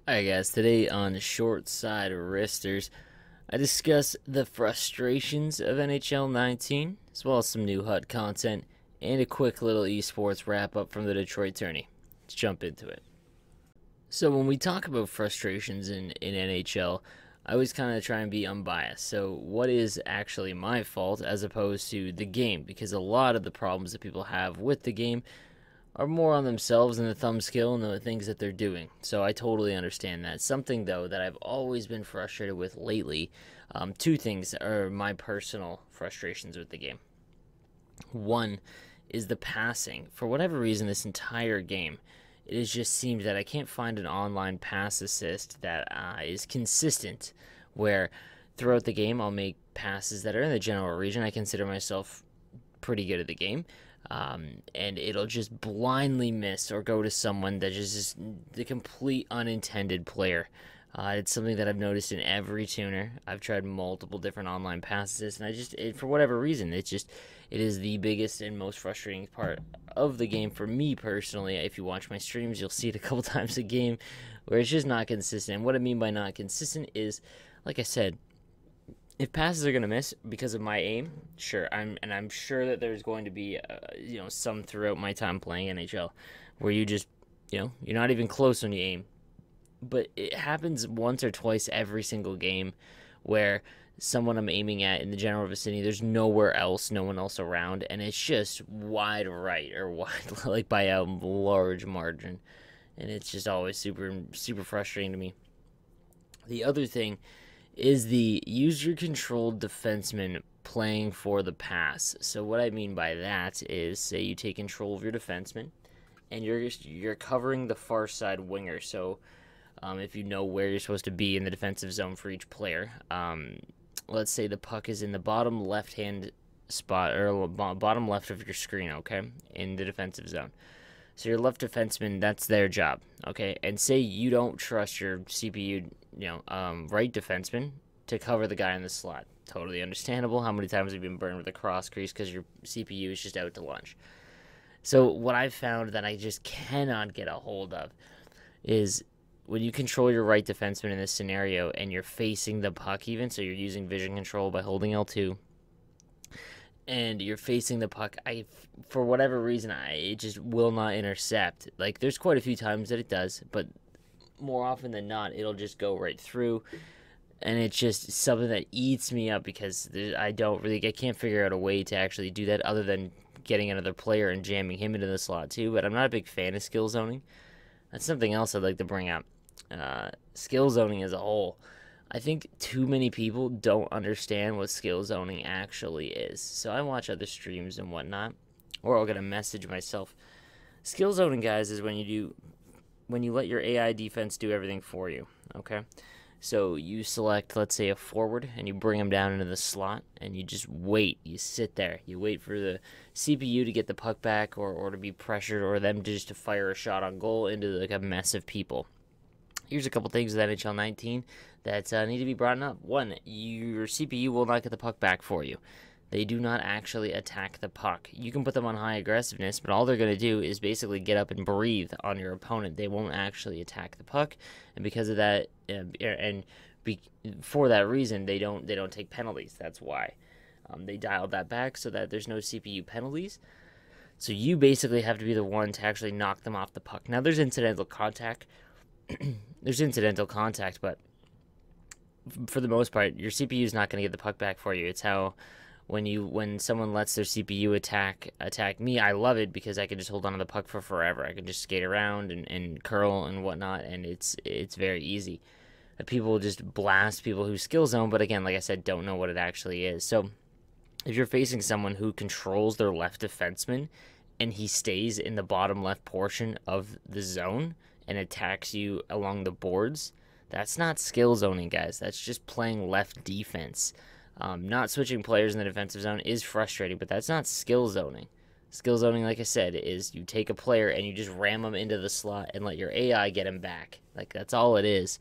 Alright guys, today on Short Side Wristers, I discuss the frustrations of NHL 19, as well as some new HUD content, and a quick little esports wrap up from the Detroit tourney. Let's jump into it. So when we talk about frustrations in NHL, I always kind of try and be unbiased. So what is actually my fault as opposed to the game? Because a lot of the problems that people have with the game are more on themselves and the thumb skill and the things that they're doing. So I totally understand that. Something, though, that I've always been frustrated with lately, two things are my personal frustrations with the game. One is the passing. For whatever reason, this entire game, it has just seemed that I can't find an online pass assist that is consistent, where throughout the game I'll make passes that are in the general region. I consider myself pretty good at the game, and it'll just blindly miss or go to someone that is just the complete unintended player. It's something that I've noticed in every tuner. I've tried multiple different online passes, and for whatever reason, it is the biggest and most frustrating part of the game for me personally. If you watch my streams, you'll see it a couple times a game where it's just not consistent. And what I mean by not consistent is, like I said, if passes are going to miss because of my aim, sure, I'm sure that there's going to be some throughout my time playing NHL where you just you're not even close when you aim. But it happens once or twice every single game where someone I'm aiming at in the general vicinity, there's no one else around, and it's just wide right or wide like by a large margin, and it's just always super frustrating to me. The other thing is the user-controlled defenseman playing for the pass. So what I mean by that is, say you take control of your defenseman, and you're covering the far side winger. So if you know where you're supposed to be in the defensive zone for each player, let's say the puck is in the bottom left-hand spot or bottom left of your screen, okay, in the defensive zone. So your left defenseman, that's their job, okay? And say you don't trust your CPU, right defenseman to cover the guy in the slot. Totally understandable. How many times have you been burned with a cross crease because your CPU is just out to lunch? So what I've found that I just cannot get a hold of is when you control your right defenseman in this scenario and you're facing the puck even, so you're using vision control by holding L2, and you're facing the puck, for whatever reason, it just will not intercept. Like, there's quite a few times that it does, but more often than not, it'll just go right through, and it's just something that eats me up because I can't figure out a way to actually do that other than getting another player and jamming him into the slot too. But I'm not a big fan of skill zoning. That's something else I'd like to bring up. Skill zoning as a whole. I think too many people don't understand what skill zoning actually is. So I watch other streams and whatnot, or I'll get a message myself. Skill zoning, guys, is when you let your AI defense do everything for you, okay? So you select, let's say, a forward, and you bring him down into the slot, and you just wait. You sit there. You wait for the CPU to get the puck back or to be pressured or them just to fire a shot on goal into like a mess of people. Here's a couple things with NHL 19 that need to be brought up. One, your CPU will not get the puck back for you. They do not actually attack the puck. You can put them on high aggressiveness, but all they're going to do is basically get up and breathe on your opponent. They won't actually attack the puck, and because of that, for that reason, they don't take penalties. That's why they dialed that back so that there's no CPU penalties. So you basically have to be the one to actually knock them off the puck. Now there's incidental contact. But for the most part, your CPU is not going to get the puck back for you. It's how when someone lets their CPU attack me, I love it because I can just hold on to the puck for forever. I can just skate around and curl and whatnot, and it's very easy. People just blast people who skill zone, but again, like I said, don't know what it actually is. So if you're facing someone who controls their left defenseman and he stays in the bottom left portion of the zone and attacks you along the boards, that's not skill zoning, guys. That's just playing left defense. Not switching players in the defensive zone is frustrating, but that's not skill zoning. Skill zoning, like I said, is you take a player and you just ram them into the slot and let your AI get him back. Like, that's all it is.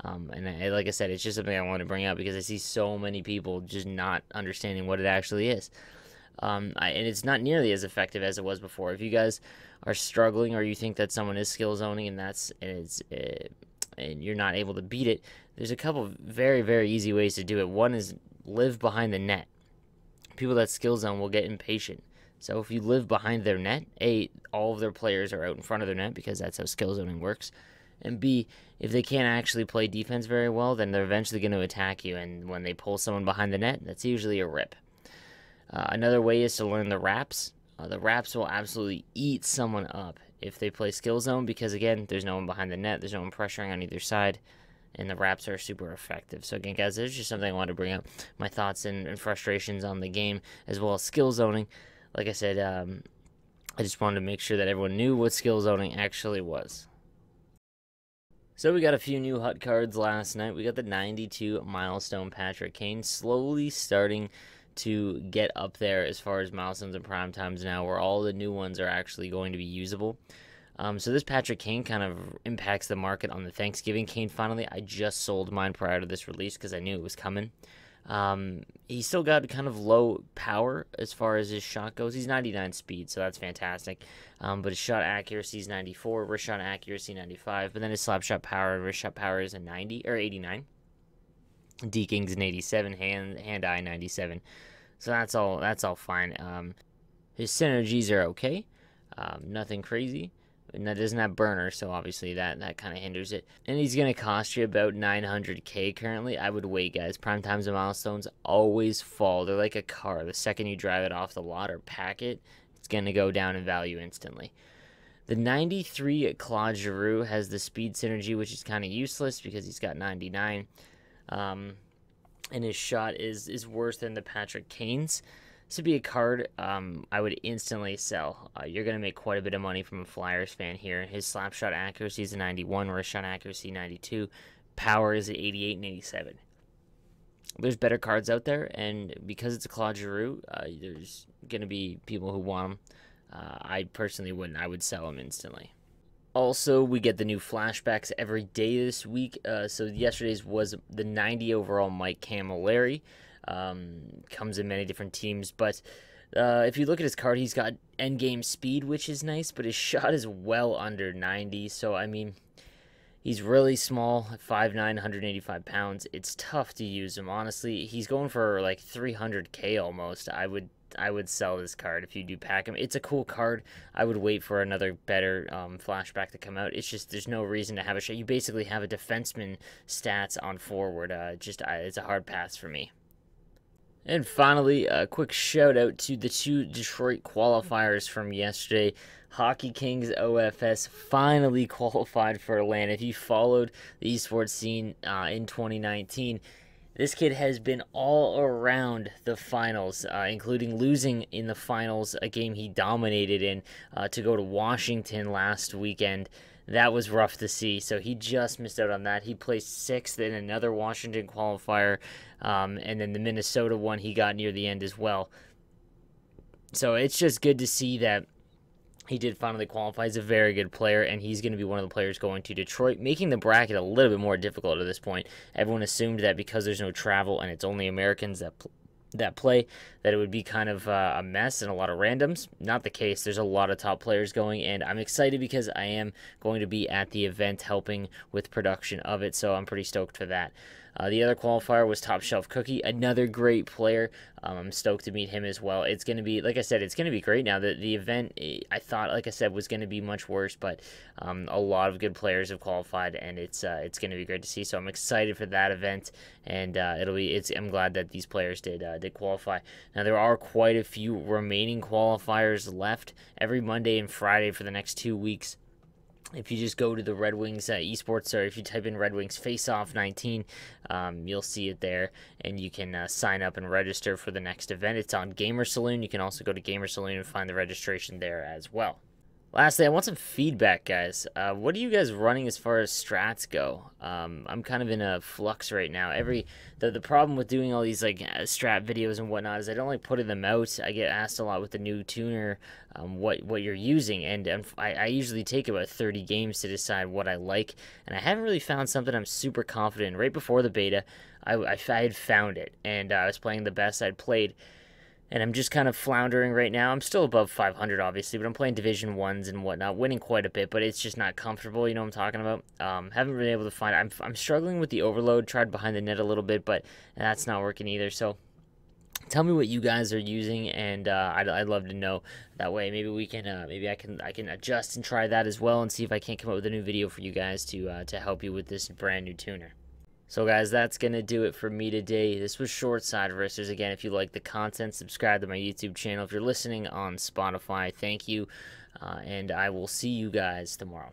Like I said, it's just something I want to bring up because I see so many people just not understanding what it actually is. And it's not nearly as effective as it was before. If you guys are struggling or you think that someone is skill zoning and and you're not able to beat it, there's a couple of very, very easy ways to do it. One is live behind the net. People that skill zone will get impatient. So if you live behind their net, A, all of their players are out in front of their net because that's how skill zoning works. And B, if they can't actually play defense very well, then they're eventually going to attack you. And when they pull someone behind the net, that's usually a rip. Another way is to learn the wraps. The wraps will absolutely eat someone up if they play skill zone because, again, there's no one behind the net. There's no one pressuring on either side. And the wraps are super effective. So, again, guys, there's just something I wanted to bring up. My thoughts and frustrations on the game as well as skill zoning. Like I said, I just wanted to make sure that everyone knew what skill zoning actually was. So we got a few new HUT cards last night. We got the 92 milestone Patrick Kane, slowly starting to get up there as far as milestones and prime times now, where all the new ones are actually going to be usable. So this Patrick Kane kind of impacts the market on the Thanksgiving Kane finally. I just sold mine prior to this release because I knew it was coming. He's still got kind of low power as far as his shot goes. He's 99 speed, so that's fantastic. But his shot accuracy is 94, wrist shot accuracy 95, but then his slap shot power and wrist shot power is a 90 or 89. Deking's an 87, hand-eye 97. So that's all fine. His synergies are okay. Nothing crazy. And that doesn't have burner, so obviously that kind of hinders it. And he's going to cost you about 900k currently. I would wait, guys. Prime times and milestones always fall. They're like a car. The second you drive it off the lot or pack it, it's going to go down in value instantly. The 93 Claude Giroux has the speed synergy, which is kind of useless because he's got 99. And his shot is worse than the Patrick Kane's. This would be a card I would instantly sell. You're going to make quite a bit of money from a Flyers fan here. His slap shot accuracy is a 91, wrist shot accuracy 92, power is at 88 and 87. There's better cards out there, and because it's a Claude Giroux, there's going to be people who want him. I personally wouldn't. I would sell him instantly. Also, we get the new flashbacks every day this week. So yesterday's was the 90 overall Mike Camilleri. Comes in many different teams, but if you look at his card, he's got endgame speed, which is nice, but his shot is well under 90, so I mean, he's really small, 5'9", 185 pounds. It's tough to use him, honestly. He's going for like 300k almost. I would sell this card if you do pack him. It's a cool card. I would wait for another better flashback to come out. It's just there's no reason to have a shot. You basically have a defenseman stats on forward. It's a hard pass for me. And finally, a quick shout out to the two Detroit qualifiers from yesterday. Hockey Kings OFS finally qualified for LAN. If you followed the esports scene in 2019, this kid has been all around the finals, including losing in the finals, a game he dominated in, to go to Washington last weekend. That was rough to see, so he just missed out on that. He placed 6th in another Washington qualifier, and then the Minnesota one he got near the end as well. So it's just good to see that he did finally qualify. He's a very good player, and he's going to be one of the players going to Detroit, making the bracket a little bit more difficult at this point. Everyone assumed that because there's no travel and it's only Americans that play, that it would be kind of a mess and a lot of randoms. Not the case. There's a lot of top players going, and I'm excited because I am going to be at the event helping with production of it, so I'm pretty stoked for that. The other qualifier was Top Shelf Cookie, another great player. I'm stoked to meet him as well. It's going to be, like I said, it's going to be great now. The event, I thought, like I said, was going to be much worse, but a lot of good players have qualified, and it's going to be great to see. So I'm excited for that event, and I'm glad that these players did qualify. Now there are quite a few remaining qualifiers left every Monday and Friday for the next 2 weeks. If you just go to the Red Wings esports, or if you type in Red Wings Face-Off 19, you'll see it there, and you can sign up and register for the next event. It's on Gamer Saloon. You can also go to Gamer Saloon and find the registration there as well. Lastly, I want some feedback, guys. What are you guys running as far as strats go? I'm kind of in a flux right now. The problem with doing all these like strat videos and whatnot is I don't like putting them out. I get asked a lot with the new tuner what you're using, and I usually take about 30 games to decide what I like, and I haven't really found something I'm super confident in. Right before the beta, I had found it, and I was playing the best I'd played. and I'm just kind of floundering right now. I'm still above 500, obviously, but I'm playing Division 1s and whatnot, winning quite a bit, but it's just not comfortable, you know what I'm talking about? Haven't been able to find... I'm struggling with the overload, tried behind the net a little bit, but that's not working either, so... Tell me what you guys are using, and I'd love to know. That way, maybe we can, maybe I can adjust and try that as well, and see if I can't come up with a new video for you guys to help you with this brand new tuner. So guys, that's going to do it for me today. This was Short Side Wristers. Again, if you like the content, subscribe to my YouTube channel. If you're listening on Spotify, thank you, and I will see you guys tomorrow.